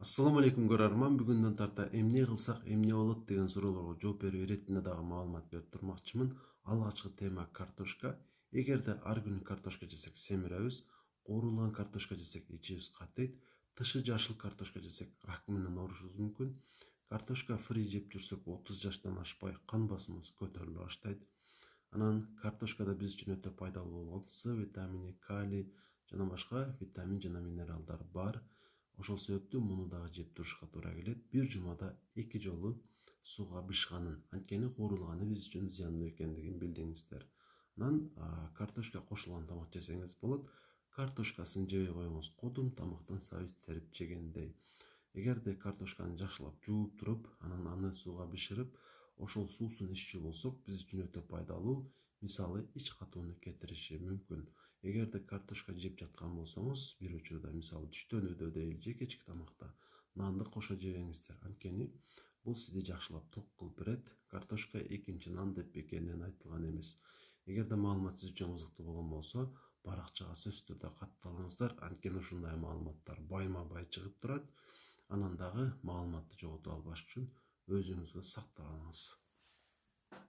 Assalamu alaikum көрөрман. Бүгүндөн тарта эмне кылсак эмне болот деген суроолорго жооп берүү иретинде дагы маалымат берип турмакчымын. Алгачкы тема картошка. Эгерде ар күнү картошка жесек семиребиз, коорулган картошка жесек ичибиз катыйт, тышы жашыл картошка жесек рак менен оорушубуз мүмкүн. Картошка фри жеп жүрсөк 30 жаштан ашпай кан басымыбыз көтөрүлө баштайт. Анан картошкада биз үчүн өтө пайдалуу болгон С витамини, калий жана башка витамин жана минералдар бар. Ошол себептүү муну дагы жеп турушка туура келет. Бир жумада 2 жолу сууга бышканын, анткени коорулганы биз үчүн зыяндуу экендигин билдиңиздер. Анан картошка кошулган тамак жесеңиз болот. Картошкасын жебей коюңуз, кодун тамактан сабиз терип жегендей. Эгерде картошканы жакшылап жууп туруп, анан аны сууга бышырып, ошол суусун иччү болсок, биз үчүн өтө пайдалуу. Мисалы, ич катууну кетириши мүмкүн. Эгерде картошка жеп жаткан болсоңуз, бир учурда мисалы түштөнүүдө дейли же кечки тамакта нанды кошо жебеңиздер. Анткени бул сизди жакшылап ток кылып берет. Картошка экинчи нан деп бекеринен айтылган эмес. Эгерде маалымат сиз үчүн кызыктуу болгон болсо, баракчага сөзсүз түрдө катталыңыздар. Анткени ушундай маалыматтар байма бай чыгып турат. Анан дагы маалыматты жогото албаш үчүн өзүңүзгө сактап алыңыз.